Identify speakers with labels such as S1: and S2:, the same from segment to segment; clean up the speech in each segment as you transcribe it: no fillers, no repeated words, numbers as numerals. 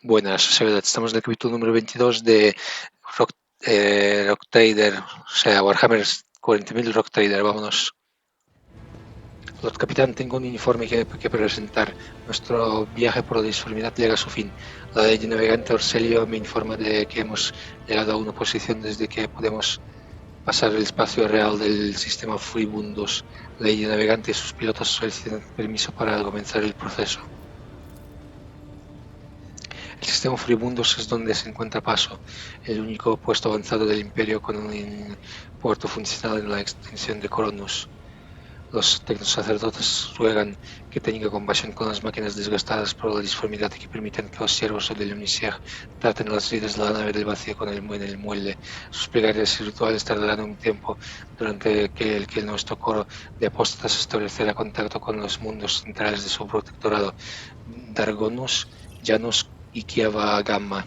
S1: Buenas, estamos en el capítulo número 22 de Rock, Rock Trader, o sea, Warhammer 40.000 Rock Trader, vámonos. Lord Capitán, tengo un informe que presentar. Nuestro viaje por la disformidad llega a su fin. La ley de navegante Orselio me informa de que hemos llegado a una posición desde que podemos pasar el espacio real del sistema Furibundos. La ley de navegante y sus pilotos solicitan permiso para comenzar el proceso. El sistema Furibundos es donde se encuentra Paso, el único puesto avanzado del Imperio con un puerto funcional en la extensión de Coronus. Los tecnosacerdotes ruegan que tenga compasión con las máquinas desgastadas por la disformidad y que permitan que los siervos del Uniseg traten las ridas de la nave del vacío en el muelle. Sus plegarias y rituales tardarán un tiempo durante que nuestro coro de apóstatas establecerá contacto con los mundos centrales de su protectorado, Dargonus, Janus y Kiava Gamma.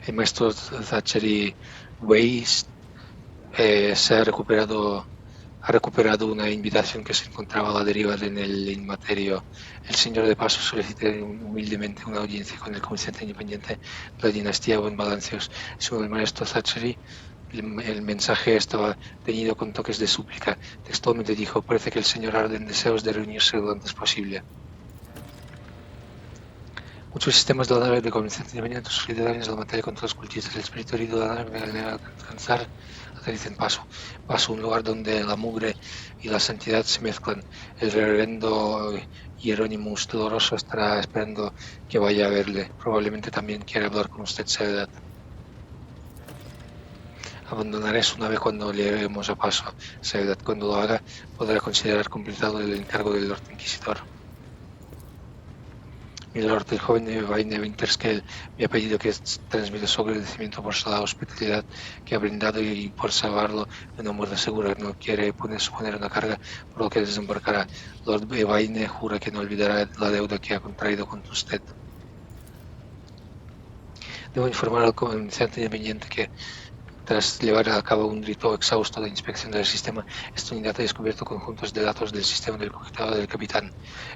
S1: El maestro Zachary Weiss ha recuperado una invitación que se encontraba a la deriva en el inmaterio. El señor de Paso solicita humildemente una audiencia con el comerciante independiente de la dinastía Buen Balancios. Según el maestro Zachary, el mensaje estaba teñido con toques de súplica. Textualmente dijo: parece que el señor arde en deseos de reunirse lo antes posible. Muchos sistemas de la nave de comerciante independiente sufren daños a la materia contra los cultistas. El espíritu herido de la nave al alcanzar aterriza en Paso, un lugar donde la mugre y la santidad se mezclan. El reverendo Hieronymus doloroso estará esperando que vaya a verle. Probablemente también quiere hablar con usted, Soledad. Abandonaré su nave cuando lleguemos a Paso, Soledad. Cuando lo haga, podrá considerar completado el encargo del Lord Inquisidor. Milord, el joven Vaine Winterscale me ha pedido que transmita su agradecimiento por la hospitalidad que ha brindado y por salvarlo de una muerte segura. No quiere suponer una carga por lo que desembarcará. Lord Vaine jura que no olvidará la deuda que ha contraído con usted. Debo informar al comerciante independiente que, tras llevar a cabo un rito exhausto de inspección del sistema, esta unidad ha descubierto conjuntos de datos del sistema del cogitada del capitán.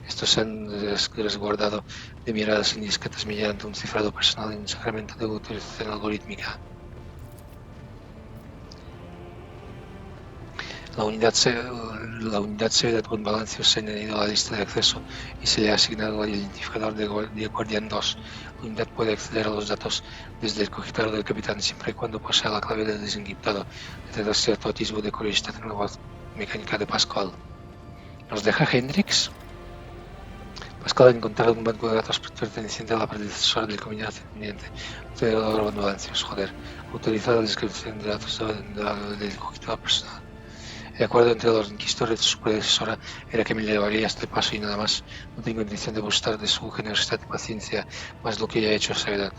S1: Estos se han resguardado de miradas indiscretas mediante un cifrado personal y un sacramento de utilización algorítmica. La unidad Seguridad con Balancio se ha añadido a la lista de acceso y se le ha asignado el identificador de Guardián 2. La unidad puede acceder a los datos desde el cogitador del capitán siempre y cuando posea la clave del desencriptado, detecta cierto atisbo de curiosidad en la voz mecánica de Pascual. ¿Nos deja Hendrix? Pascual ha encontrado un banco de datos perteneciente a la predecesora del comandante Teodoro Balancios, autorizado la descripción de datos del cogitador personal. El acuerdo entre los inquisidores y su predecesora era que me llevaría hasta el Paso y nada más. No tengo intención de gustar de su generosidad y paciencia, más lo que ya he hecho esa edad.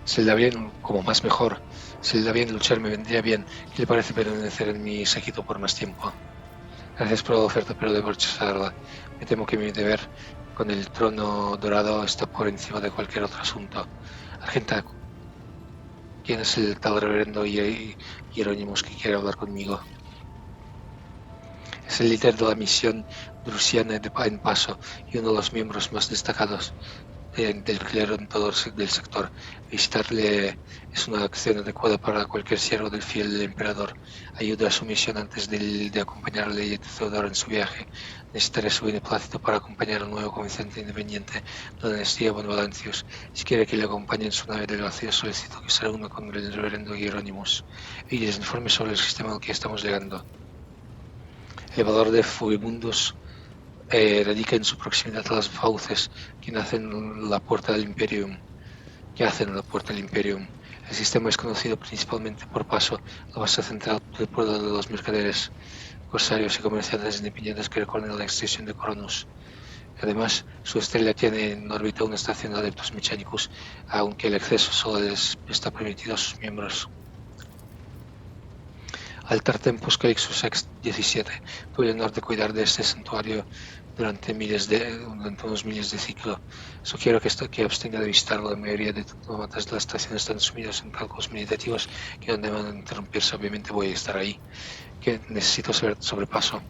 S1: Se le da bien, como más mejor. Se le da bien luchar, me vendría bien. ¿Qué le parece permanecer en mi séquito por más tiempo? Gracias por la oferta, pero debo rechazarla. Me temo que mi deber con el trono dorado está por encima de cualquier otro asunto. Argenta, ¿quién es el tal reverendo Hieronymus que quiere hablar conmigo? Es el líder de la misión drusiana en Paso y uno de los miembros más destacados del clero en todo del sector. Visitarle es una acción adecuada para cualquier siervo del fiel del emperador. Ayuda a su misión antes de acompañarle y a Teodoro en su viaje. Necesitaré su beneplácito para acompañar al nuevo comerciante independiente, la dinastía Von Valancius. Si quiere que le acompañe en su nave del vacío, solicito que se reúna con el reverendo Hieronymus y les informe sobre el sistema al que estamos llegando. El valor de Furibundos radica en su proximidad a las fauces que hacen la puerta del Imperium. El sistema es conocido principalmente por Paso, la base central del pueblo de los mercaderes, corsarios y comerciantes independientes que recorren la extensión de Coronus. Además, su estrella tiene en órbita una estación de adeptos mecánicos, aunque el acceso solo les está permitido a sus miembros. Altar Tempus Calixus Ex 17. Tuve el honor de cuidar de este santuario durante unos miles de ciclo. Sugiero que abstenga de visitarlo. La mayoría de diplomatas de la estación están sumidos en cálculos meditativos que no deben interrumpirse. Obviamente voy a estar ahí. Que necesito saber sobre paso.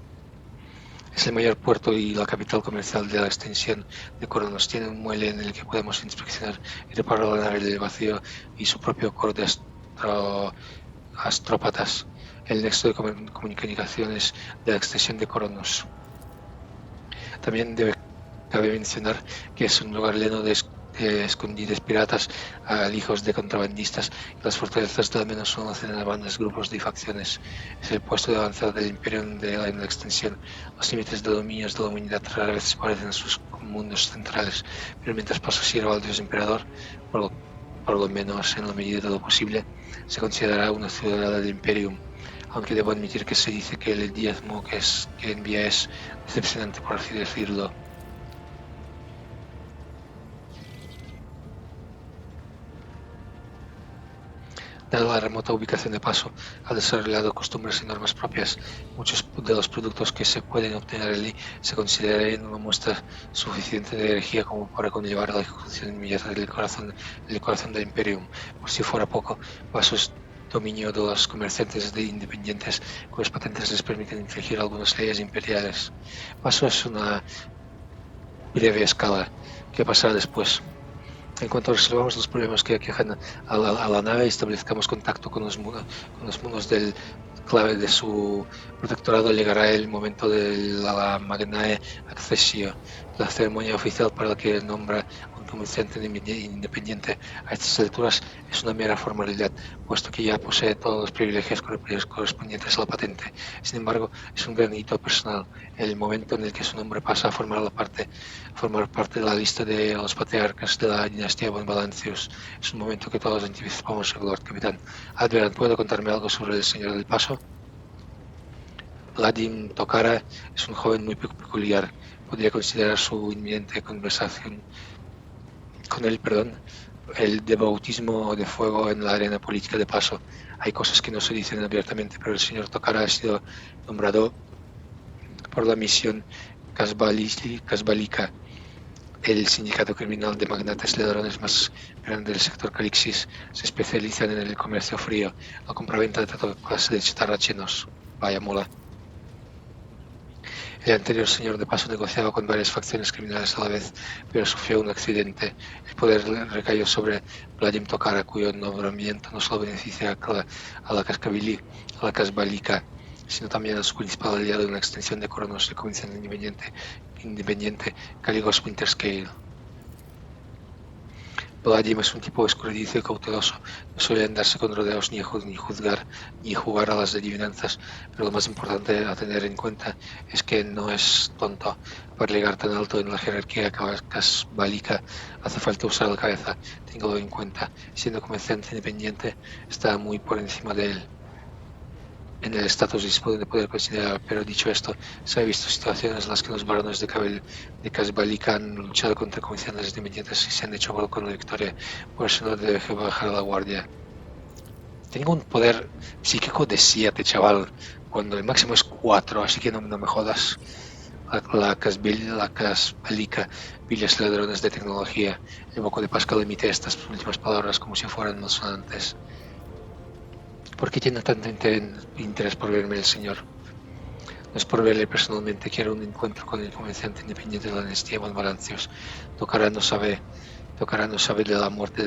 S1: Es el mayor puerto y la capital comercial de la extensión de Coronos. Tiene un muelle en el que podemos inspeccionar y reparar la nave del vacío y su propio coro de astrópatas, el nexo de comunicaciones de la extensión de Coronos. También cabe mencionar que es un lugar lleno de escondides piratas, alijos de contrabandistas y las fortalezas de al menos una docena de bandas, grupos y facciones. Es el puesto de avanzada del imperio en la extensión. Los límites de dominios de la humanidad rara vez se parecen a sus mundos centrales, pero mientras Paso sirva al dios emperador, por lo menos en la medida de lo posible, se considerará una ciudadana del Imperium, aunque debo admitir que se dice que el diezmo que envía es decepcionante, por así decirlo. Dada la remota ubicación de Paso, ha desarrollado costumbres y normas propias. Muchos de los productos que se pueden obtener allí se considerarían una muestra suficiente de herejía como para conllevar a la ejecución inmediata del corazón del Imperium. Por si fuera poco, Paso es dominio de los comerciantes independientes cuyas patentes les permiten infringir algunas leyes imperiales. Paso es una breve escala. ¿Qué pasará después? En cuanto resolvamos los problemas que aquejan a la nave y establezcamos contacto con los mundos del clave de su protectorado, llegará el momento de la Magnae Accessio, la ceremonia oficial para la que nombra un comerciante independiente. A estas alturas es una mera formalidad, puesto que ya posee todos los privilegios correspondientes a la patente. Sin embargo, es un gran hito personal, el momento en el que su nombre pasa a formar parte de la lista de los patriarcas de la dinastía Von Valancius. Es un momento que todos anticipamos, Lord Capitán. Adveran, ¿puede contarme algo sobre el Señor del Paso? Vladim Tokara es un joven muy peculiar. Podría considerar su inminente conversación con él, el de bautismo de fuego en la arena política de Paso. Hay cosas que no se dicen abiertamente, pero el señor Tokara ha sido nombrado por la misión Casbalica, el sindicato criminal de magnates ladrones más grande del sector Calixis. Se especializan en el comercio frío, la compraventa de toda clase de chatarra chinos. Vaya mola. El anterior señor de Paso negociaba con varias facciones criminales a la vez, pero sufrió un accidente. El poder recayó sobre Vladim Tokara, cuyo nombramiento no solo beneficia a la Casbalica, sino también a su principal aliado en una extensión de Coronos, el comerciante independiente Caligos Winterscale. Vladim es un tipo escurridizo y cauteloso. No suele andarse con rodeos ni jugar a las adivinanzas, pero lo más importante a tener en cuenta es que no es tonto. Para llegar tan alto en la jerarquía casbálica hace falta usar la cabeza. Téngalo en cuenta. Siendo comerciante independiente, está muy por encima de él en el estatus de poder considerar, pero dicho esto, se ha visto situaciones en las que los varones de Casbalica han luchado contra comisiones independientes y se han hecho con la victoria. Por eso no debe bajar la guardia. Tengo un poder psíquico de 7, chaval, cuando el máximo es 4, así que no me jodas. La Casbalica, villas ladrones de tecnología. El moco de Pascal emite estas últimas palabras como si fueran malsonantes. ¿Por qué tiene tanto interés por verme el señor? No es por verle personalmente, quiero un encuentro con el comerciante independiente de la dinastía Von Valancius. Tokara no sabe de la muerte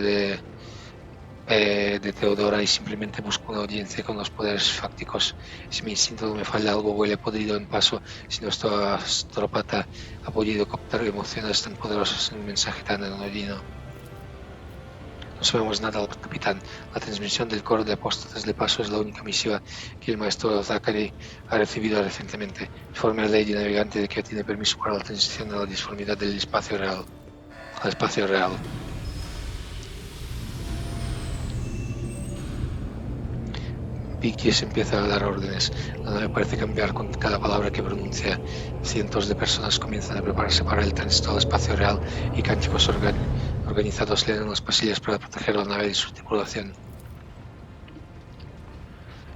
S1: de Teodora y simplemente busco una audiencia con los poderes fácticos. Si mi instinto no me falla, algo huele podrido en Paso, si nuestro astrópata ha podido captar emociones tan poderosas en un mensaje tan anodino. No sabemos nada, capitán. La transmisión del coro de apóstatas de Paso es la única misiva que el maestro Zachary ha recibido recientemente. Informe al Lady Navegante de que tiene permiso para la transición a la disformidad del espacio real. Al espacio real. Vicky se empieza a dar órdenes. La nave parece cambiar con cada palabra que pronuncia. Cientos de personas comienzan a prepararse para el tránsito al espacio real y cánticos organizados leen en los pasillos para proteger la nave y su tripulación.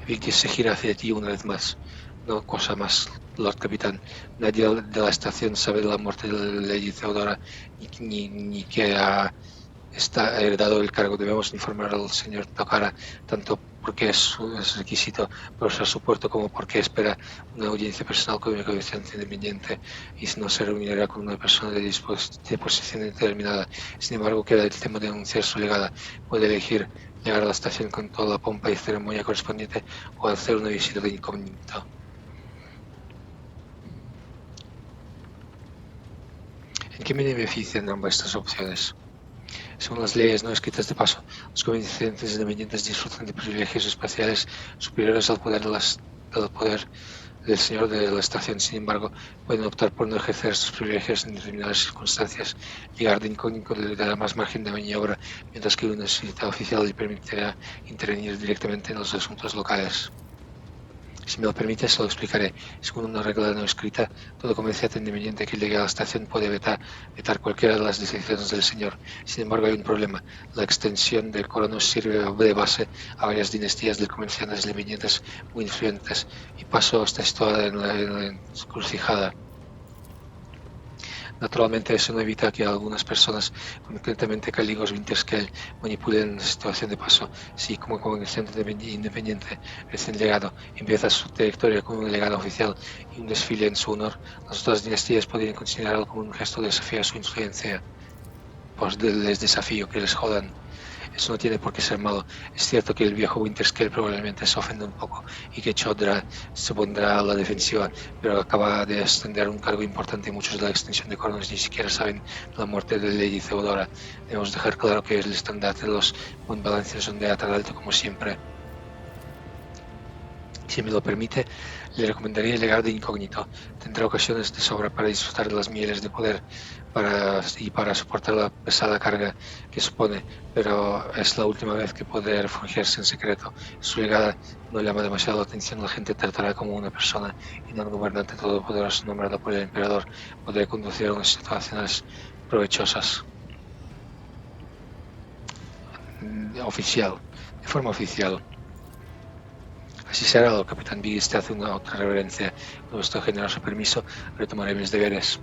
S1: Victis se gira hacia ti una vez más. No cosa más, Lord Capitán. Nadie de la estación sabe de la muerte de la Lady Theodora ni que está heredado el cargo. Debemos informar al señor Tocara tanto porque es requisito para usar su puerto como porque espera una audiencia personal con una conciencia independiente y no se reunirá con una persona de posición indeterminada. Sin embargo, queda el tema de anunciar su llegada. Puede elegir llegar a la estación con toda la pompa y ceremonia correspondiente o hacer una visita de incógnito. ¿En qué me benefician ambas estas opciones? Según las leyes no escritas de paso, los comerciantes independientes disfrutan de privilegios espaciales superiores al poder del señor de la estación. Sin embargo, pueden optar por no ejercer estos privilegios en determinadas circunstancias. Llegar de incógnito le dará más margen de maniobra, mientras que una visita oficial le permitirá intervenir directamente en los asuntos locales. Si me lo permite, se lo explicaré. Según una regla no escrita, todo comerciante independiente que llegue a la estación puede vetar cualquiera de las decisiones del señor. Sin embargo, hay un problema. La extensión del corono sirve de base a varias dinastías de comerciantes independientes muy influyentes, y paso esta historia en la encrucijada. Naturalmente, eso no evita que algunas personas, concretamente Caligos Winterscale, manipulen la situación de paso. Si como comerciante independiente recién llegado empieza su trayectoria con un legado oficial y un desfile en su honor, las otras dinastías podrían considerarlo como un gesto de desafío a su influencia. Pues les desafío que les jodan. Eso no tiene por qué ser malo. Es cierto que el viejo Winterscale probablemente se ofende un poco y que Chodra se pondrá a la defensiva, pero acaba de extender un cargo importante y muchos de la extensión de coronas ni siquiera saben la muerte de Lady Theodora. Debemos dejar claro que el estandarte de los Montbalances ondea tan alto como siempre. Si me lo permite, le recomendaría llegar de incógnito. Tendrá ocasiones de sobra para disfrutar de las mieles de poder para soportar la pesada carga que supone, pero es la última vez que podrá refugiarse en secreto. Su llegada no llama demasiado la atención, la gente tratará como una persona y no un gobernante todopoderoso nombrado por el emperador. Podrá conducir a unas situaciones provechosas. De forma oficial. Así será, el capitán Biggs te hace una otra reverencia. Con vuestro generoso permiso, retomaré mis deberes.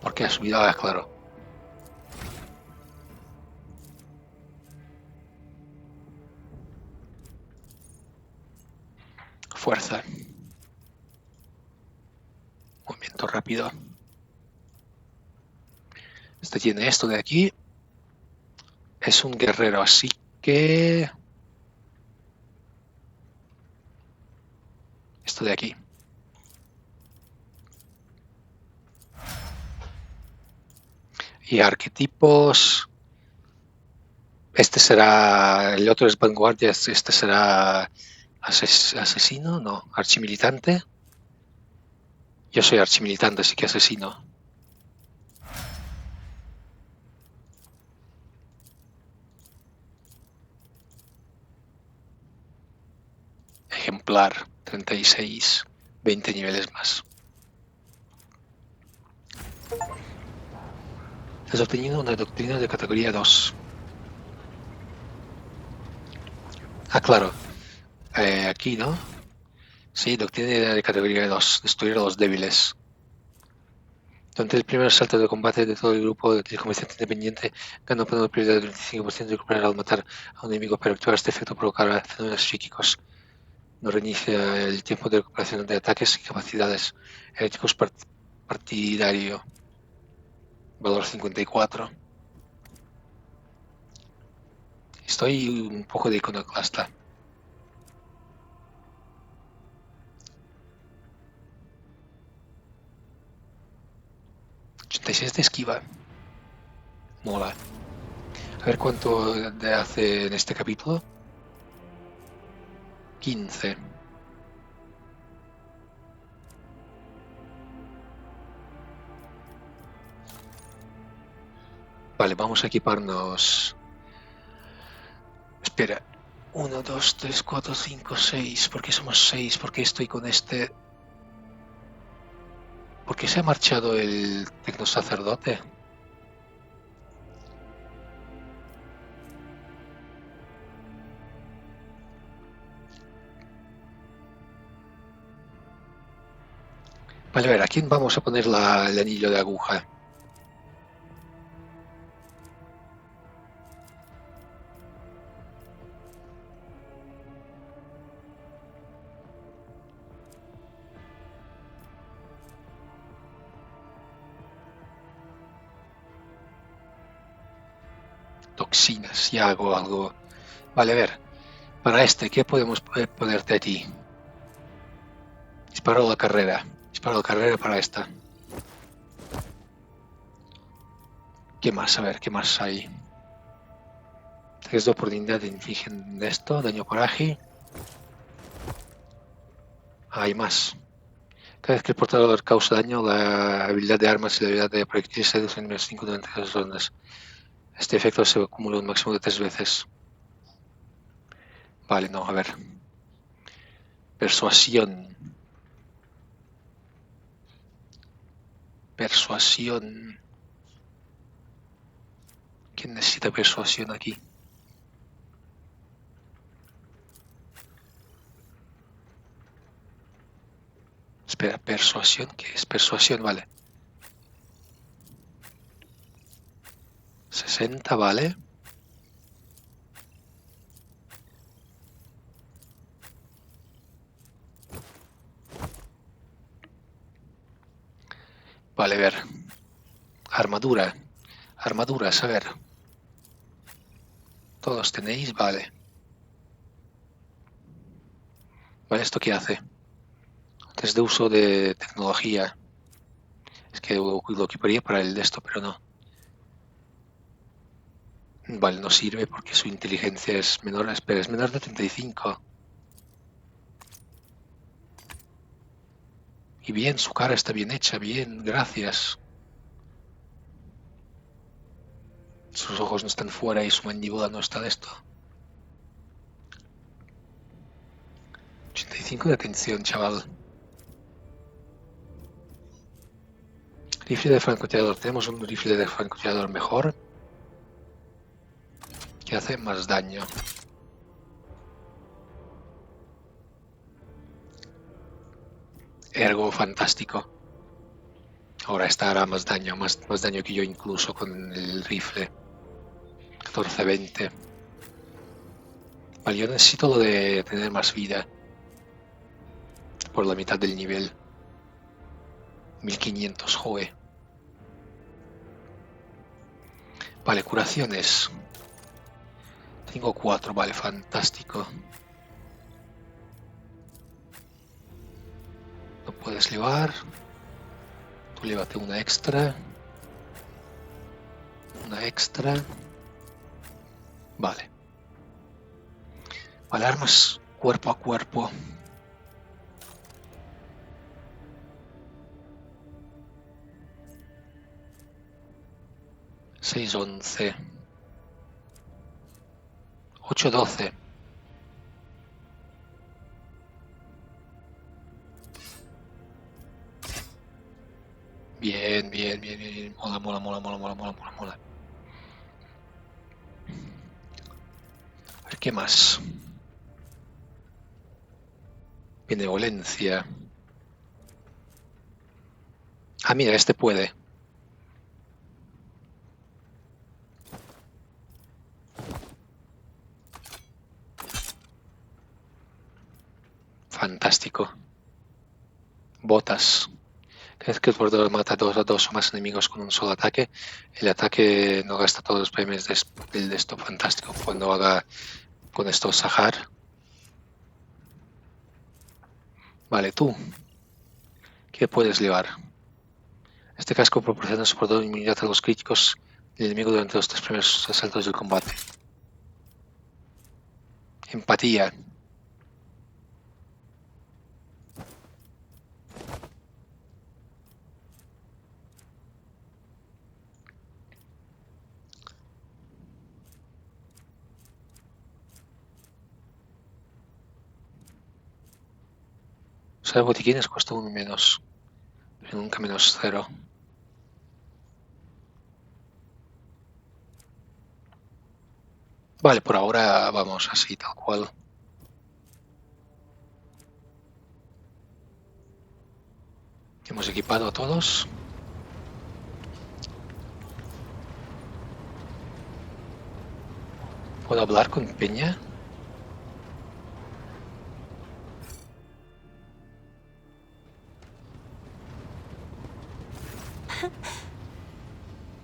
S1: ¿Por qué ha subido? Ah, claro. Fuerza. Movimiento rápido. Este tiene esto de aquí. Es un guerrero, así que... esto de aquí. Y arquetipos... este será... el otro es vanguardia, este será... asesino, no, archimilitante. Yo soy archimilitante, así que asesino. Ejemplar, 36, 20 niveles más. Has obtenido una doctrina de categoría 2. Ah, claro. Aquí, ¿no? Sí, doctrina de categoría 2. Destruir a los débiles. Durante el primer salto de combate de todo el grupo del comerciante independiente, gana una prioridad del 25% de recuperar al matar a un enemigo, pero activar este efecto provocará fenómenos psíquicos. No reinicia el tiempo de recuperación de ataques y capacidades. Heréticos partidario. Valor 54. Estoy un poco de iconoclasta. 86 de esquiva. Mola. A ver cuánto hace en este capítulo. 15. Vale, vamos a equiparnos. Espera. 1, 2, 3, 4, 5, 6. ¿Por qué somos 6? ¿Por qué estoy con este? ¿Por qué se ha marchado el tecnosacerdote? Vale, a ver, ¿a quién vamos a poner el anillo de aguja? Toxinas, ya hago algo. Vale, a ver, para este, ¿qué podemos ponerte a ti? Disparo a la carrera. Disparo a la carrera para esta. ¿Qué más? A ver, ¿qué más hay? 3 de oportunidad de infligen esto, daño coraje. Hay más. Cada vez que el portador causa daño, la habilidad de armas y la habilidad de proyectiles se reducen menos 5 durante las rondas. Este efecto se acumula un máximo de 3 veces. Vale, no, a ver. Persuasión. Persuasión. ¿Quién necesita persuasión aquí? Espera, persuasión, ¿qué es? Persuasión, vale. 60, vale. Vale, a ver. Armadura. Armaduras, a ver. Todos tenéis, vale. Vale, ¿esto qué hace? Test de uso de tecnología. Es que lo equiparía para el de esto, pero no. Vale, no sirve porque su inteligencia es menor. Espera, es menor de 35. Y bien, su cara está bien hecha, bien, gracias. Sus ojos no están fuera y su mandíbula no está de esto. 85 de atención, chaval. Rifle de francotirador. Tenemos un rifle de francotirador mejor. Que hace más daño. Ergo fantástico. Ahora esta hará más daño, más daño que yo incluso con el rifle. 14-20. Vale, yo necesito lo de tener más vida. Por la mitad del nivel. 1500, joe. Vale, curaciones. Tengo 4, vale, fantástico. No puedes llevar. Tú llévate una extra. Una extra. Vale. Vale, armas cuerpo a cuerpo. 6-11. 8-12. Bien, bien, bien, bien. Mola, mola, mola, mola, mola, mola, mola, mola. A ver, ¿qué más? Benevolencia. Ah, mira, este puede. Fantástico. Botas. Cada vez que el portador mata a dos o más enemigos con un solo ataque, el ataque no gasta todos los premios del de esto. Fantástico. Cuando haga con esto Sahar. Vale, tú. ¿Qué puedes llevar? Este casco proporciona soporte de inmunidad a los críticos del enemigo durante los 3 primeros asaltos del combate. Empatía. Usar botiquines cuesta uno menos. Nunca -0. Vale, por ahora vamos así, tal cual. Hemos equipado a todos. ¿Puedo hablar con Peña?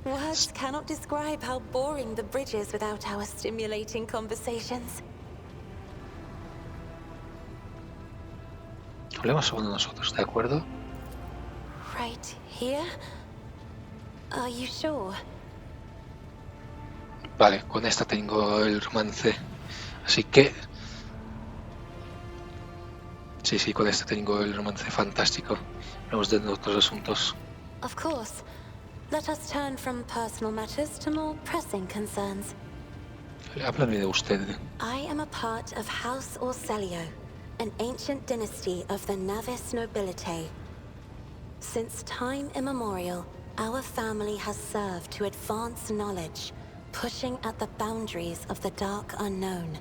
S2: Words cannot describe how boring the bridge is without our stimulating conversations.
S1: Hablemos solo nosotros, ¿de acuerdo?
S2: Right here? Are you sure?
S1: Vale, con esta tengo el romance. Así que... Sí, con esta tengo el romance fantástico. Hablamos de otros asuntos.
S2: Of course. Let us turn from personal matters to more pressing concerns.
S1: Háblame de usted.
S2: I am a part of House Orselio, an ancient dynasty of the Navis nobility. Since time immemorial, our family has served to advance knowledge, pushing at the boundaries of the dark unknown.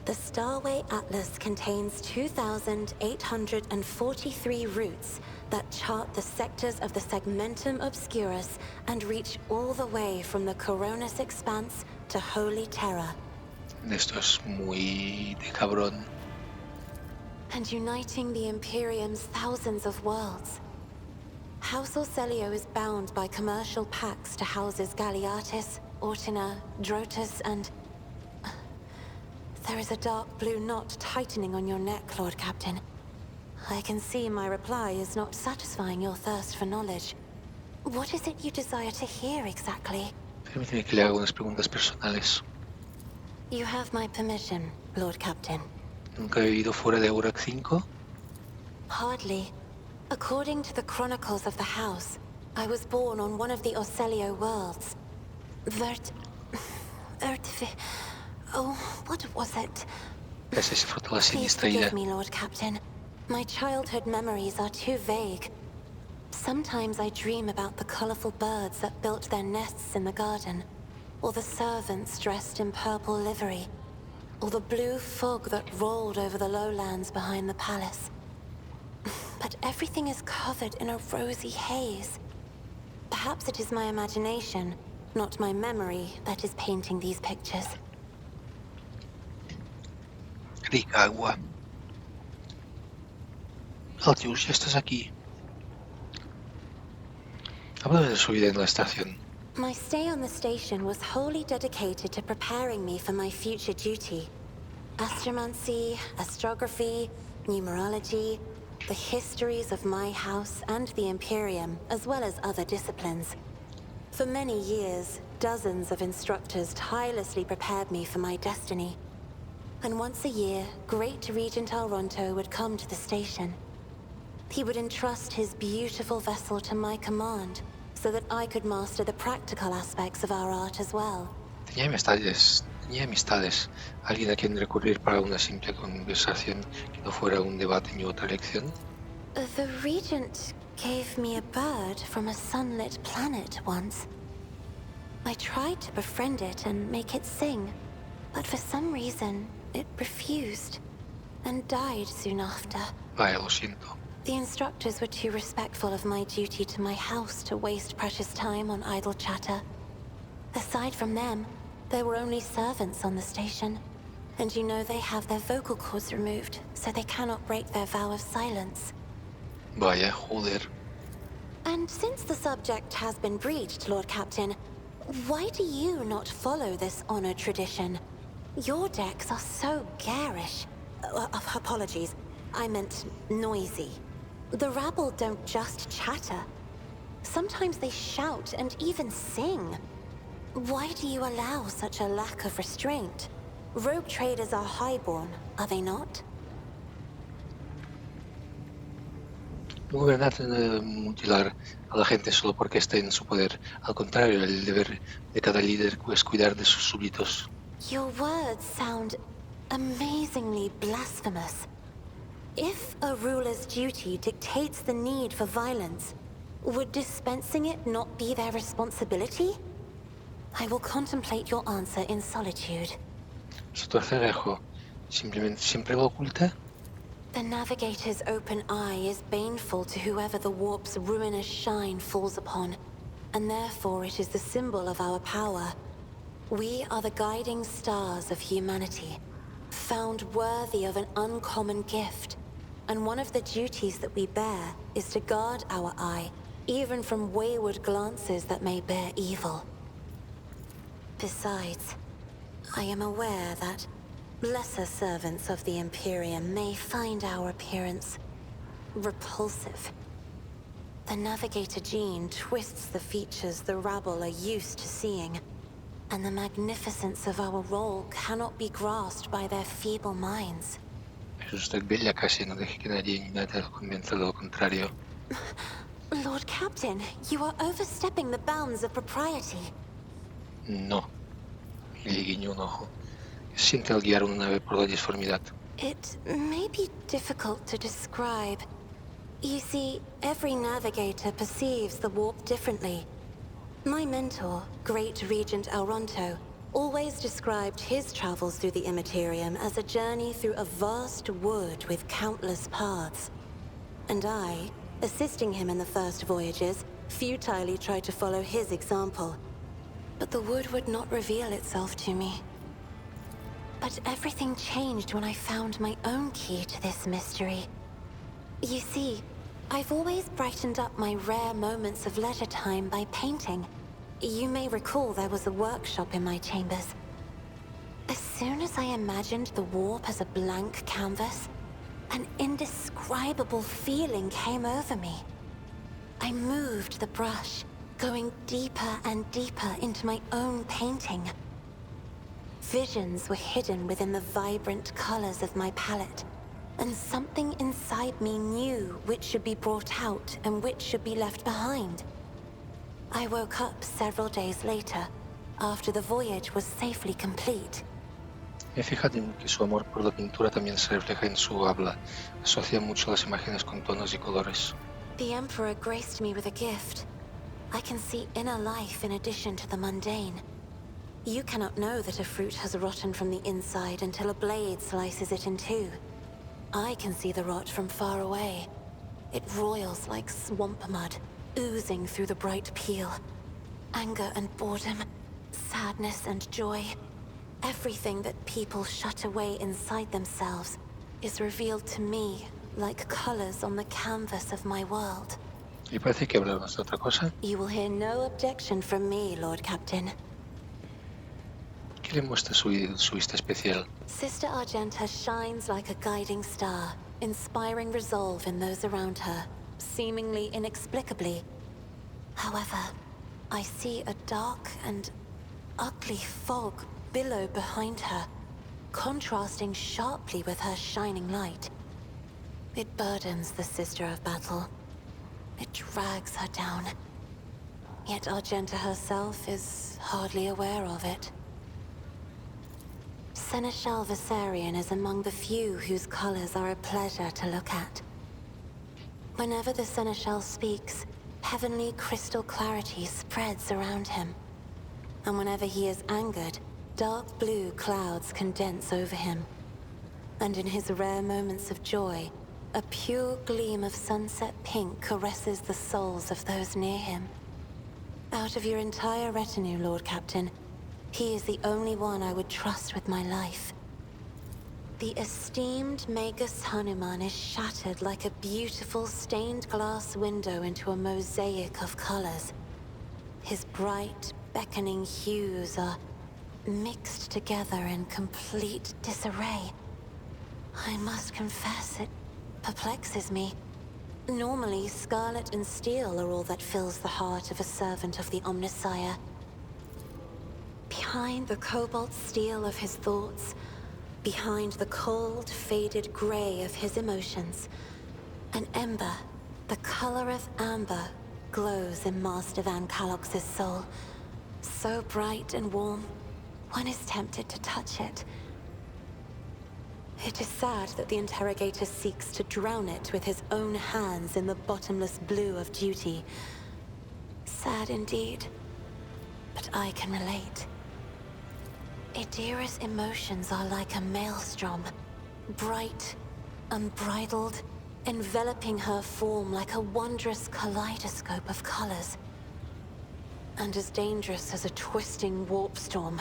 S2: The Starway Atlas contains 2,843 routes that chart the sectors of the Segmentum Obscurus and reach all the way from the Coronis Expanse to Holy Terra.
S1: Esto es muy de cabrón.
S2: And uniting the Imperium's thousands of worlds. House Orselio is bound by commercial pacts to houses Galeatis, Ortina, Drotus, and... There is a dark blue knot tightening on your neck, Lord Captain. I can see my reply is not satisfying your thirst for knowledge. What is it you desire to hear exactly?
S1: Permíteme que le haga unas preguntas personales.
S2: You have my permission, Lord Captain.
S1: ¿Nunca he vivido fuera de Eurac 5?
S2: Hardly. According to the chronicles of the house, I was born on one of the Orselio worlds. Oh, what was it?
S1: Esa se frota la
S2: Please
S1: sinistra idea.
S2: forgive me, Lord Captain. My childhood memories are too vague. Sometimes I dream about the colorful birds that built their nests in the garden, or the servants dressed in purple livery, or the blue fog that rolled over the lowlands behind the palace. But everything is covered in a rosy haze. Perhaps it is my imagination, not my memory, that is painting these pictures.
S1: Rica agua. Altius, ya estás aquí. Háblame de su vida en la estación.
S2: My stay on the station was wholly dedicated to preparing me for my future duty. Astromancy, astrography, numerology, the histories of my house and the Imperium, as well as other disciplines. For many years, dozens of instructors tirelessly prepared me for my destiny. And once a year, Great Regent Alronto would come to the station. He would entrust his beautiful vessel to my command, so that I could master the practical aspects of our art as well.
S1: Tenía amistades. Alguien a quien recurrir para una simple conversación que no fuera un debate ni otra lección.
S2: The Regent gave me a bird from a sunlit planet once. I tried to befriend it and make it sing, but for some reason, it refused and died soon after.
S1: Vaya, lo siento.
S2: The instructors were too respectful of my duty to my house to waste precious time on idle chatter. Aside from them, there were only servants on the station. And you know they have their vocal cords removed, so they cannot break their vow of silence.
S1: Vaya, joder.
S2: And since the subject has been breached, Lord Captain, why do you not follow this honored tradition? Your decks are so garish. Apologies, I meant noisy. The rabble don't just chatter. Sometimes they shout and even sing. Why do you allow such a lack of restraint? Rogue traders are highborn, are they not?
S1: Un gobernante no debe mutilar a la gente solo porque esté en su poder. Al contrario, el deber de cada líder es cuidar de sus súbditos.
S2: Your words sound amazingly blasphemous. If a ruler's duty dictates the need for violence, would dispensing it not be their responsibility? I will contemplate your answer in solitude.
S1: Su tercer ojo simplemente siempre lo oculta.
S2: The Navigator's open eye is baneful to whoever the warp's ruinous shine falls upon, and therefore it is the symbol of our power. We are the guiding stars of humanity, found worthy of an uncommon gift, and one of the duties that we bear is to guard our eye, even from wayward glances that may bear evil. Besides, I am aware that lesser servants of the Imperium may find our appearance repulsive. The Navigator gene twists the features the rabble are used to seeing, and the magnificence of our role cannot be grasped by their feeble minds.
S1: Es usted bella, casi no deje que nadie ni nada lo convenza de lo contrario.
S2: Lord Captain, you are overstepping the bounds of propriety.
S1: No. Y le guiñó un ojo. ¿Qué siente al guiar una nave por la disformidad?
S2: It may be difficult to describe. You see, every navigator perceives the warp differently. My mentor, Great Regent Elronto, always described his travels through the Immaterium as a journey through a vast wood with countless paths. And I, assisting him in the first voyages, futilely tried to follow his example. But the wood would not reveal itself to me. But everything changed when I found my own key to this mystery. You see, I've always brightened up my rare moments of leisure time by painting. You may recall there was a workshop in my chambers. As soon as I imagined the warp as a blank canvas, an indescribable feeling came over me. I moved the brush, going deeper and deeper into my own painting. Visions were hidden within the vibrant colors of my palette, and something inside me knew which should be brought out and which should be left behind. I woke up several days later, after the voyage was safely complete.
S1: Me he fijado en que su amor por la pintura también se refleja en su habla. Asocia mucho las imágenes con tonos y colores.
S2: The Emperor graced me with a gift. I can see inner life in addition to the mundane. You cannot know that a fruit has rotten from the inside until a blade slices it in two. I can see the rot from far away. It roils like swamp mud, oozing through the bright peel. Anger and boredom, sadness and joy. Everything that people shut away inside themselves is revealed to me like colors on the canvas of my world.
S1: Y parece que hablamos de otra cosa.
S2: You will hear no objection from me, Lord Captain.
S1: ¿Qué le muestra su vista especial?
S2: Sister Argenta shines like a guiding star, inspiring resolve in those around her, seemingly inexplicably. However, I see a dark and ugly fog billow behind her, contrasting sharply with her shining light. It burdens the Sister of Battle. It drags her down. Yet Argenta herself is hardly aware of it. Seneschal Viserion is among the few whose colors are a pleasure to look at. Whenever the Seneschal speaks, heavenly crystal clarity spreads around him. And whenever he is angered, dark blue clouds condense over him. And in his rare moments of joy, a pure gleam of sunset pink caresses the souls of those near him. Out of your entire retinue, Lord Captain, he is the only one I would trust with my life. The esteemed Magus Hanuman is shattered like a beautiful stained glass window into a mosaic of colors. His bright, beckoning hues are mixed together in complete disarray. I must confess, it perplexes me. Normally, scarlet and steel are all that fills the heart of a servant of the Omnissiah. Behind the cobalt steel of his thoughts, behind the cold, faded gray of his emotions, an ember, the color of amber, glows in Master Van Kalox's soul. So bright and warm, one is tempted to touch it. It is sad that the interrogator seeks to drown it with his own hands in the bottomless blue of duty. Sad indeed, but I can relate. Idira's emotions are like a maelstrom, bright, unbridled, enveloping her form like a wondrous kaleidoscope of colors. And as dangerous as a twisting warp storm.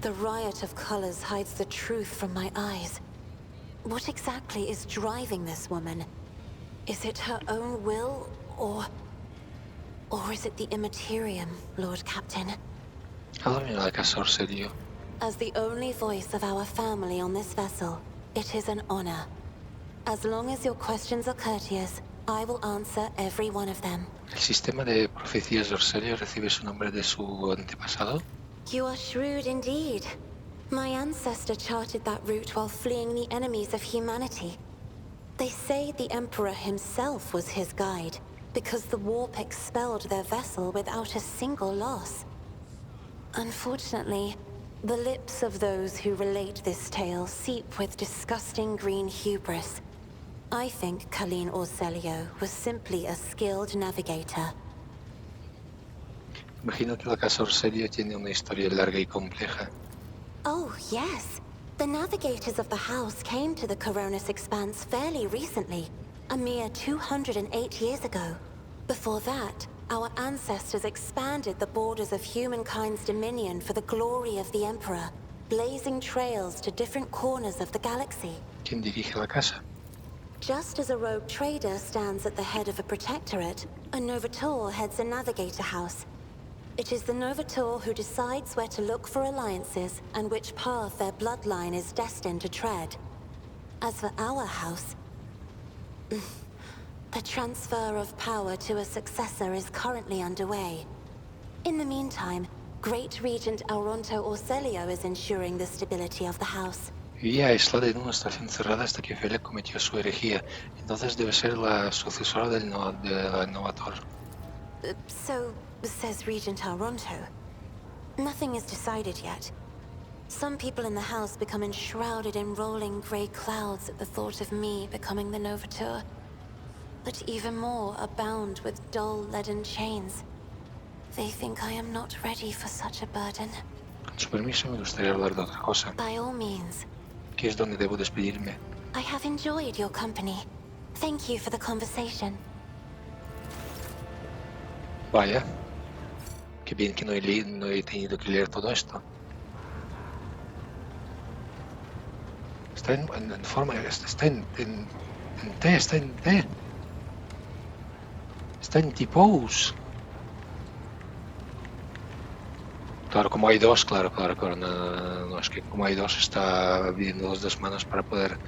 S2: The riot of colors hides the truth from my eyes. What exactly is driving this woman? Is it her own will, or is it the Immaterium, Lord Captain?
S1: Allora la casa Orserio.
S2: As the only voice of our family on this vessel, it is an honor. As long as your questions are courteous, I will answer every one of them.
S1: ¿El sistema de profecías de Orserio recibe su nombre de su antepasado?
S2: You are shrewd indeed. My ancestor charted that route while fleeing the enemies of humanity. They say the Emperor himself was his guide, because the warp expelled their vessel without a single loss. Unfortunately, the lips of those who relate this tale seep with disgusting green hubris. I think Colleen Orselio was simply a skilled navigator.
S1: Imagino que la casa Orserio tiene una historia larga y compleja.
S2: Oh, yes. The navigators of the house came to the Coronis Expanse fairly recently, a mere 208 years ago. Before that, our ancestors expanded the borders of humankind's dominion for the glory of the Emperor, blazing trails to different corners of the galaxy.
S1: ¿Quién dirige la casa?
S2: Just as a rogue trader stands at the head of a protectorate, a Novator heads a navigator house. It is the Novator who decides where to look for alliances and which path their bloodline is destined to tread. As for our house, the transfer of power to a successor is currently underway. In the meantime, Great Regent Auronto Orselio is ensuring the stability of the house.
S1: Vivía aislada en una estación cerrada hasta que Ophelia cometió su herejía. Entonces debe ser la sucesora del Novator.
S2: So, says Regent Auronto. Nothing is decided yet. Some people in the house become enshrouded in rolling grey clouds at the thought of me becoming the Novator. But even more are bound with dull leaden chains. They think I am not ready for such a burden.
S1: Con su permiso me gustaría hablar de otra cosa.
S2: By all means.
S1: Aquí es donde debo despedirme.
S2: I have enjoyed your company. Thank you for the conversation.
S1: Vaya. Qué bien que no he tenido que leer todo esto. Está en forma... Está en T, está en T. Está en T-pose. Claro, como hay dos, claro, no, es que como hay dos está viendo las dos manos para poder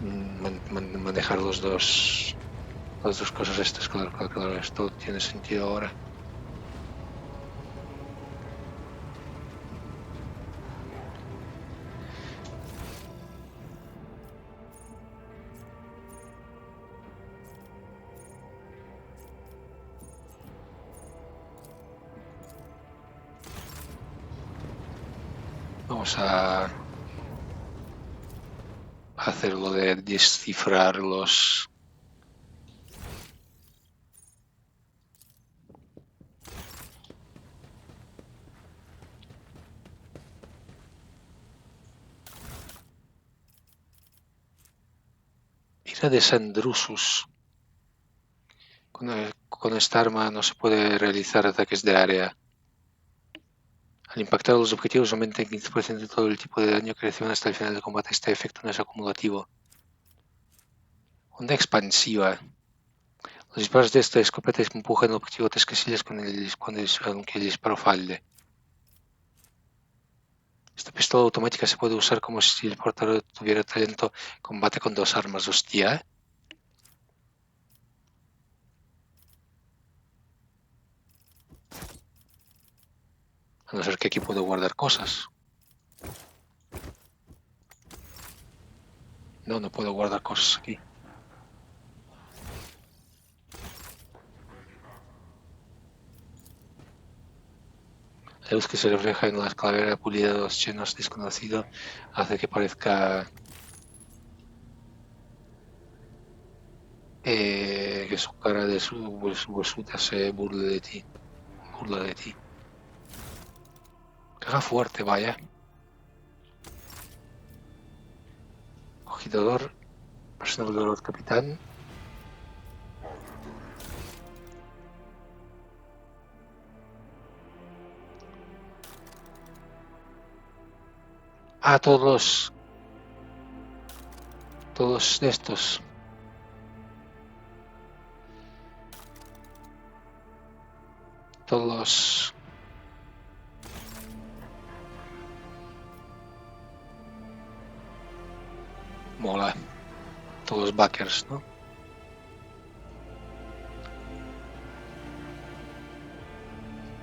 S1: manejar las dos cosas estas, claro, esto tiene sentido ahora. Vamos a hacerlo de descifrar los... Ira de Sandrusus. Con esta arma no se puede realizar ataques de área. Al impactar a los objetivos aumenta en 15% todo el tipo de daño que reciben hasta el final del combate. Este efecto no es acumulativo. Onda expansiva. Los disparos de esta escopeta empujan el objetivo 3 casillas aunque el disparo falle. Esta pistola automática se puede usar como si el portador tuviera talento combate con dos armas. Hostia. A no ser que aquí puedo guardar cosas. No puedo guardar cosas aquí. La luz que se refleja en la calavera pulida de los chenos desconocido hace que parezca que su cara de su huesuta se burla de ti. Burla de ti. Caga fuerte, vaya. Cogidor, personal de Lord Capitán. Ah, todos estos. Todos. Mola. Todos backers, ¿no?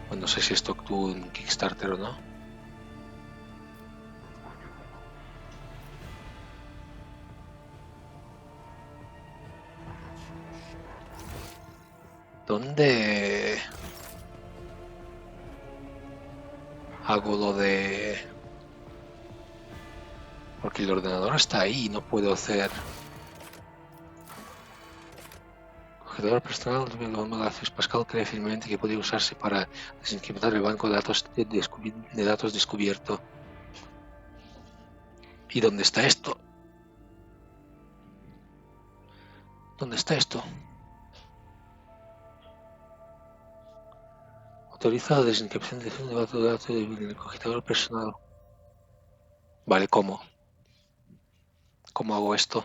S1: Bueno, no sé si esto actuó en Kickstarter o no. ¿Dónde hago lo de...? Porque el ordenador está ahí y no puedo hacer... Cogedor personal de Galactus Pascal cree firmemente que puede usarse para desencriptar el banco de datos descubierto. ¿Y dónde está esto? ¿Dónde está esto? Autoriza la desencriptación de datos del cogedor personal. Vale, ¿cómo? ¿Cómo hago esto?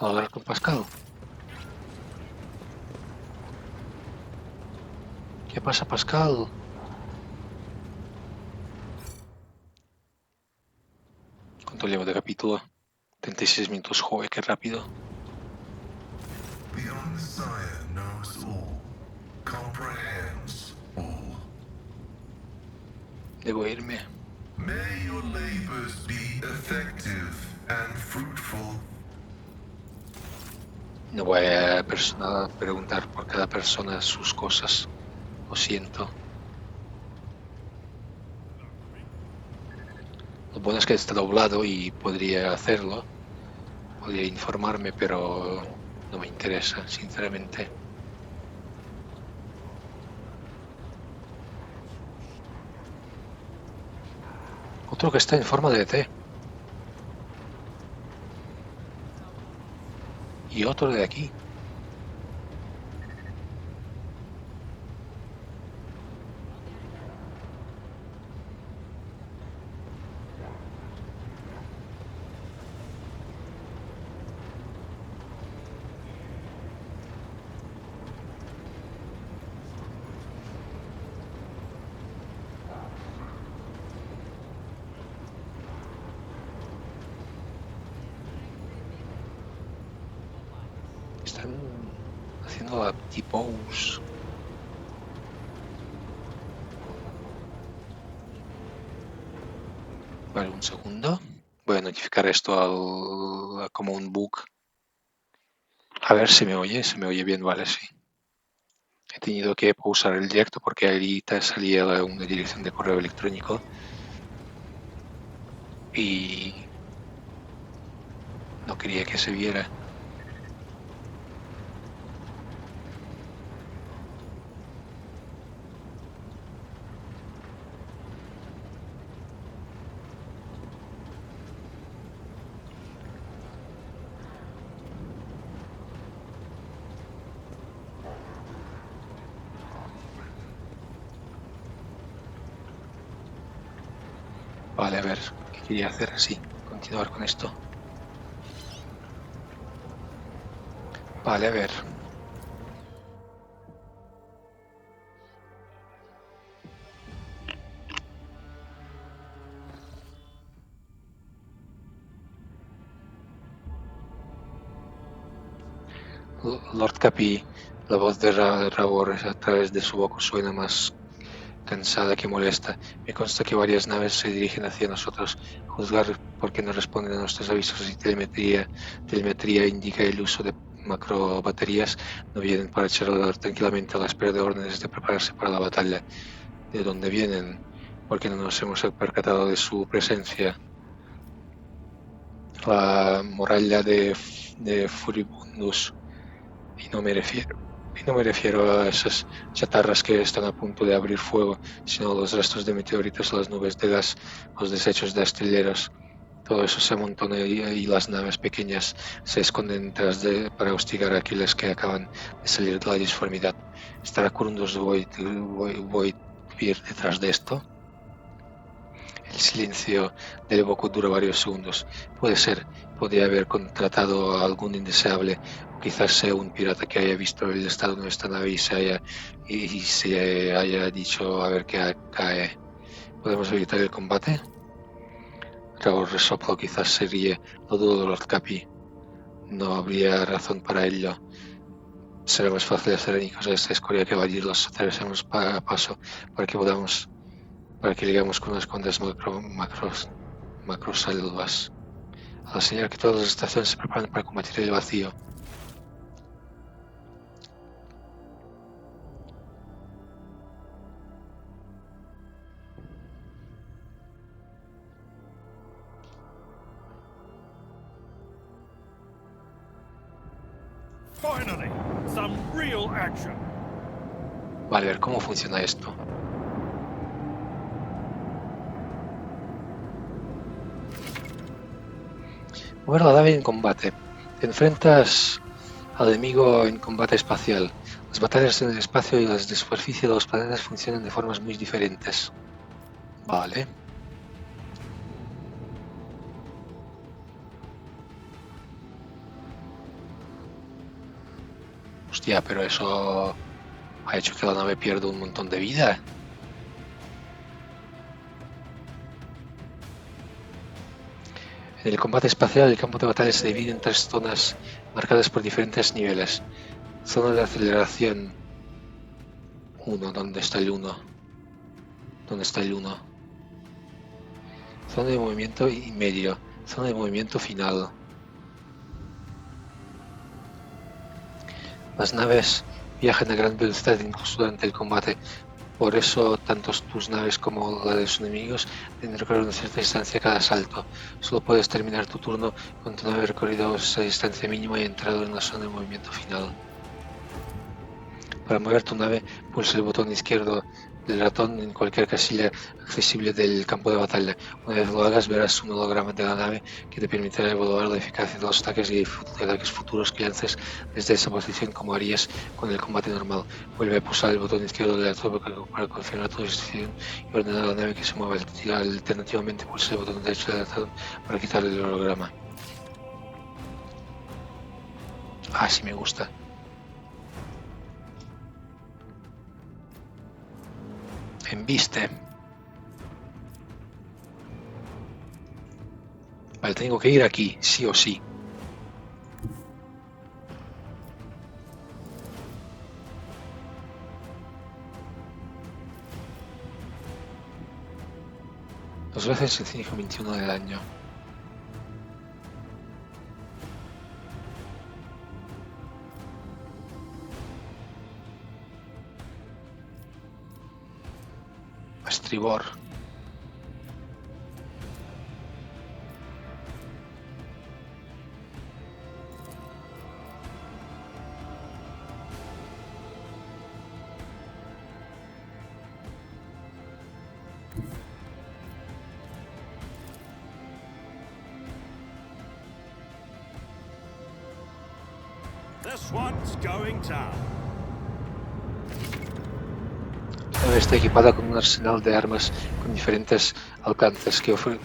S1: Hablar con Pascal. ¿Qué pasa, Pascal? ¿Cuánto llevo de capítulo? 36 minutos, joder, qué rápido.
S3: The Unsire knows all, comprehends all.
S1: Debo irme.
S3: May your labors be effective and fruitful.
S1: No voy a preguntar por cada persona sus cosas. Lo siento. Lo bueno es que está doblado y podría hacerlo. Podría informarme, pero no me interesa, sinceramente. Otro que está en forma de T. Y otro de aquí. Están haciendo la T-pose. Vale, un segundo. Voy a notificar esto como un bug. A ver si se me oye bien, vale, sí. He tenido que pausar el directo porque ahí te salía una dirección de correo electrónico y no quería que se viera. Vale, a ver, ¿qué quería hacer? Sí, continuar con esto. Vale, a ver. Lord Capi, la voz de Rabor a través de su boca suena más cansada que molesta. Me consta que varias naves se dirigen hacia nosotros. Juzgar por qué no responden a nuestros avisos y telemetría indica el uso de macro baterías, no vienen para charlar tranquilamente a la espera de órdenes de prepararse para la batalla. ¿De dónde vienen? ¿Por qué no nos hemos percatado de su presencia? La muralla de Furibundus, y no me refiero a esas chatarras que están a punto de abrir fuego, sino a los restos de meteoritos, las nubes de gas, los desechos de astilleros. Todo eso se amontona y las naves pequeñas se esconden para hostigar a aquellos que acaban de salir de la disformidad. ¿Estará Corundus Void detrás de esto? El silencio del evoco dura varios segundos. Puede ser, podría haber contratado a algún indeseable, o quizás sea un pirata que haya visto el estado de nuestra nave y se haya dicho a ver qué cae. ¿Podemos evitar el combate? Raúl resoplo, quizás se ríe. Lo dudo, Lord Capi. No habría razón para ello. Será más fácil hacer añicos a esta escoria que evadirlos. Atravesemos a paso para que llegamos con unas cuantas macrosalvas. A la señal que todas las estaciones se preparan para combatir el vacío.
S4: Finally, some real action.
S1: Vale, a ver cómo funciona esto. Mover la nave en combate. Te enfrentas al enemigo en combate espacial. Las batallas en el espacio y las de superficie de los planetas funcionan de formas muy diferentes. Vale. Hostia, pero eso ha hecho que la nave pierda un montón de vida. En el combate espacial, el campo de batalla se divide en 3 zonas marcadas por diferentes niveles. Zona de aceleración 1, ¿dónde está el 1? ¿Dónde está el 1? Zona de movimiento y medio. Zona de movimiento final. Las naves viajan a gran velocidad incluso durante el combate. Por eso, tanto tus naves como la de sus enemigos deben recorrer una cierta distancia a cada salto. Solo puedes terminar tu turno cuando tu nave ha recorrido esa distancia mínima y entrado en la zona de movimiento final. Para mover tu nave, pulsa el botón izquierdo del ratón en cualquier casilla accesible del campo de batalla. Una vez lo hagas, verás un holograma de la nave que te permitirá evaluar la eficacia de los ataques y ataques futuros que lances desde esa posición como harías con el combate normal. Vuelve a pulsar el botón izquierdo del ratón para confirmar tu decisión y ordenar a la nave que se mueva. Alternativamente, pulsa el botón derecho del ratón para quitar el holograma. Ah, sí me gusta. Embiste. Vale, tengo que ir aquí, sí o sí. Dos veces el 521 del año. A estribor.
S4: This one's going down.
S1: La nave está equipada con un arsenal de armas con diferentes alcances que ofrece.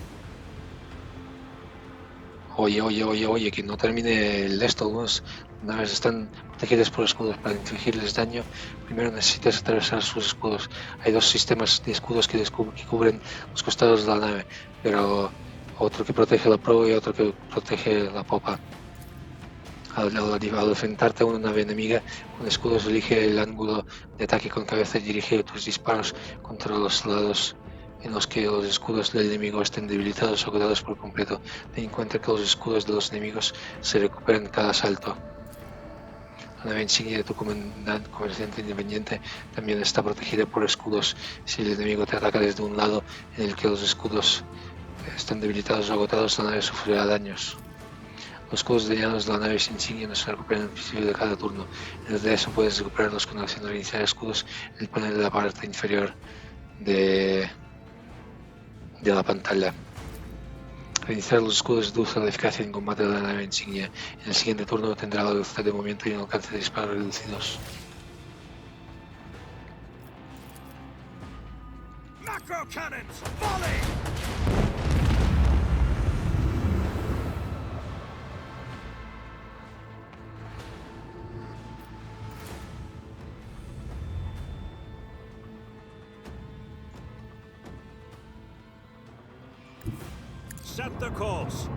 S1: Oye, que no termine el esto. Algunas naves están protegidas por escudos. Para infligirles daño, primero necesitas atravesar sus escudos. Hay 2 sistemas de escudos que cubren los costados de la nave, pero otro que protege la proa y otro que protege la popa. Al enfrentarte a una nave enemiga con escudos, elige el ángulo de ataque con cabeza y dirige tus disparos contra los lados en los que los escudos del enemigo estén debilitados o agotados por completo. Ten en cuenta que los escudos de los enemigos se recuperan cada asalto. La nave insignia de tu comerciante independiente también está protegida por escudos. Si el enemigo te ataca desde un lado en el que los escudos están debilitados o agotados, la nave sufrirá daños. Los escudos dañados de la nave insignia no se recuperan al principio de cada turno. En el de eso puedes recuperarlos con la acción de reiniciar escudos en el panel de la parte inferior de la pantalla. Reiniciar los escudos reduce la eficacia en combate de la nave insignia. En el siguiente turno tendrá la velocidad de movimiento y un alcance de disparo reducidos.
S4: Macro cannons, volley! Set the course.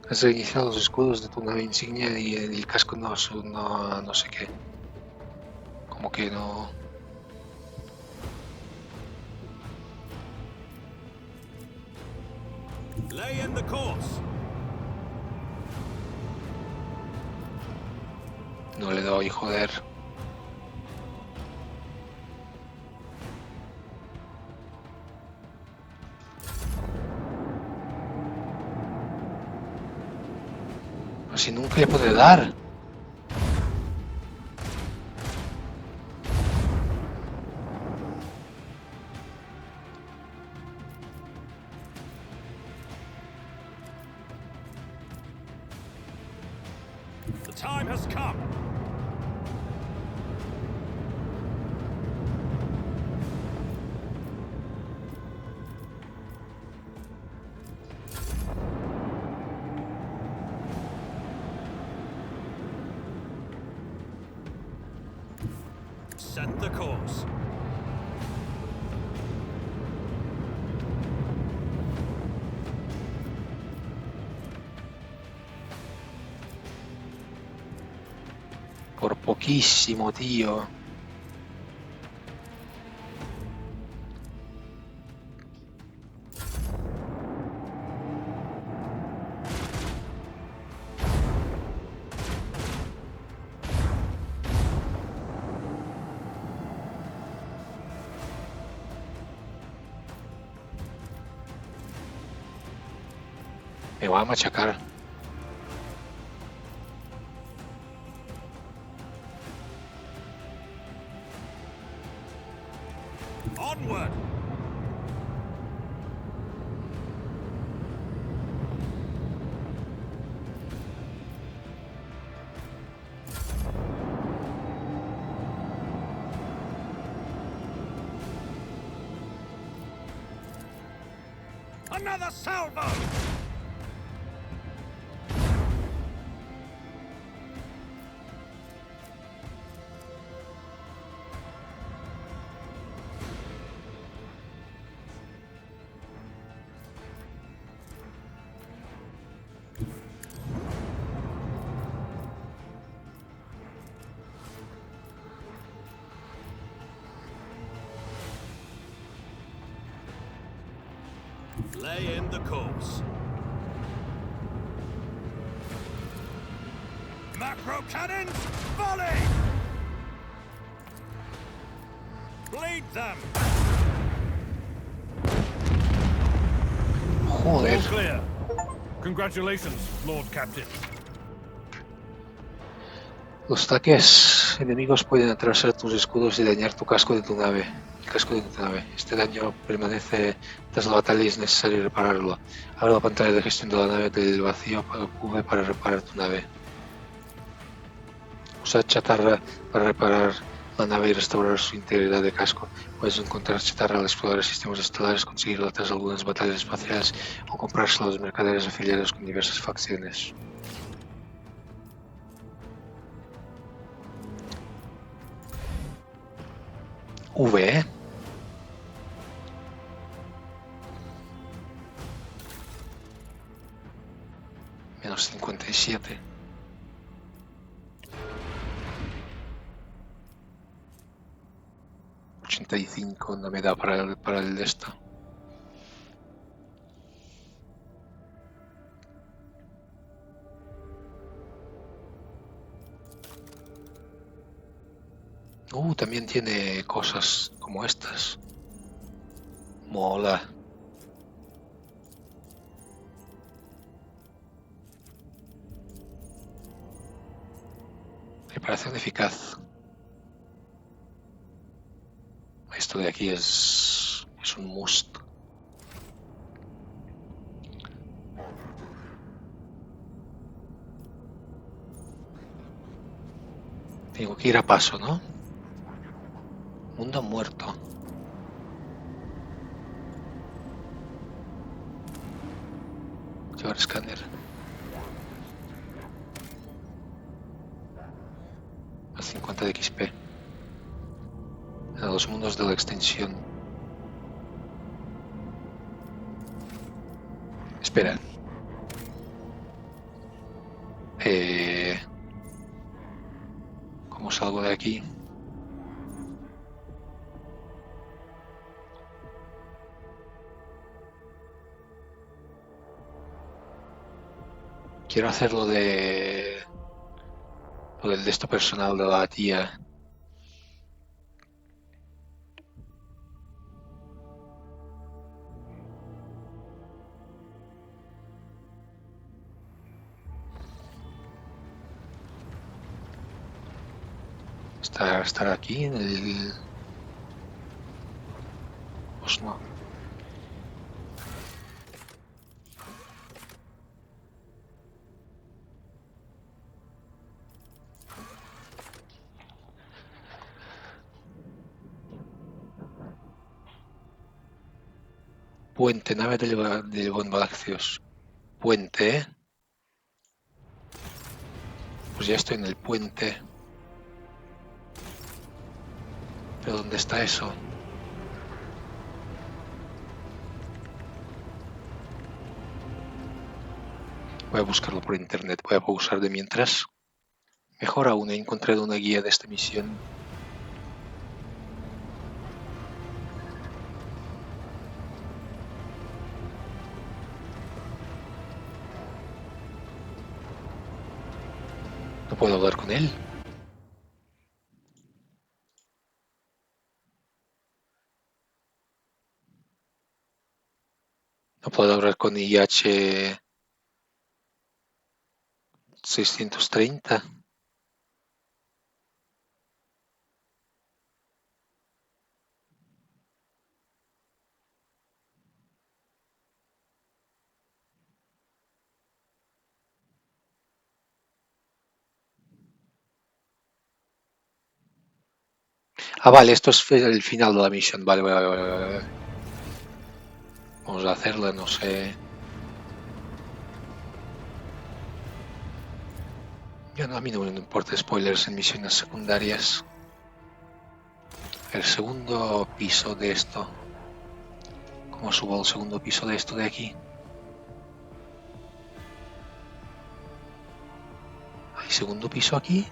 S1: Has reiniciado los escudos de tu nave insignia y el casco no sé qué. Como que no.
S4: Lay in the course.
S1: No le doy, joder. Pues si nunca le puede dar.
S4: The time has come. Set the course.
S1: Por poquísimo, tío. Me va a machacar.
S4: Onward. Another salvo. Lay in the course. Macro cannons, volley! Bleed them!
S1: Joder.
S4: All clear. Congratulations, Lord Captain.
S1: Los ataques enemigos pueden atravesar tus escudos y dañar tu casco de tu nave. El casco de tu nave. Este daño permanece tras la batalla y es necesario repararlo. Abre la pantalla de gestión de la nave del vacío para reparar tu nave. Usa chatarra para reparar la nave y restaurar su integridad de casco. Puedes encontrar chatarra al explorar sistemas estelares, conseguirla tras algunas batallas espaciales o comprársela a los mercaderes afiliados con diversas facciones. V, menos 57. No me da para el de esto. También tiene cosas como estas. Mola. Reparación eficaz. Esto de aquí es un must. Tengo que ir a paso, ¿no? Mundo muerto. Llevar escáner. A 50 de XP. A los mundos de la extensión. Espera. ¿Cómo salgo de aquí? Quiero hacer lo del de esto personal de la tía. Estar aquí en el... Pues no. Puente, nave de Galaxios. Puente, ¿eh? Pues ya estoy en el puente. ¿Pero dónde está eso? Voy a buscarlo por internet. Voy a pausar de mientras. Mejor aún, he encontrado una guía de esta misión. ¿No puedo hablar con él? ¿No puedo hablar con IH 630? Ah, vale, esto es el final de la misión. Vale, vale. Vamos a hacerla, no sé. A mí no me importa spoilers en misiones secundarias. El segundo piso de esto. ¿Cómo subo al segundo piso de esto de aquí? ¿Hay segundo piso aquí?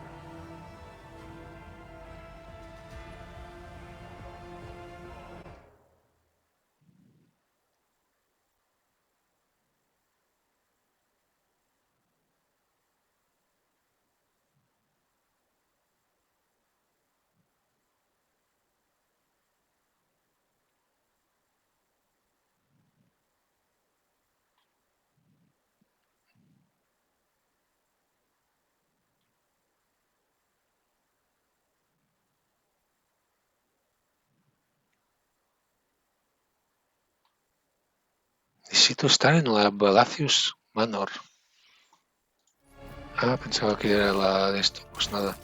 S1: Necesito estar en la Balacius Manor. Ah, pensaba que era la de esto. Pues nada.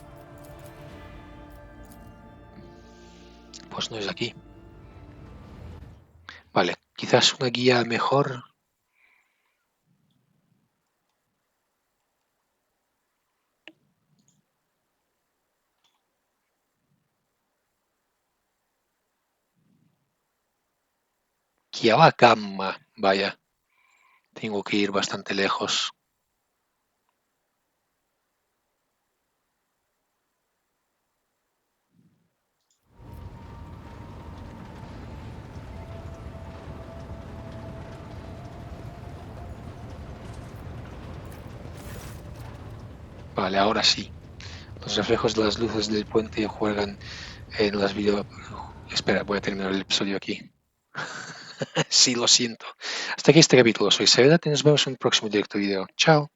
S1: Pues no es aquí. Vale, quizás una guía mejor. Kiawakama, vaya. Tengo que ir bastante lejos. Vale, ahora sí. Los reflejos de las luces del puente juegan en las video... Espera, voy a terminar el episodio aquí. Sí, lo siento. Hasta aquí este capítulo. Soy Seveda y nos vemos en un próximo directo video. Chao.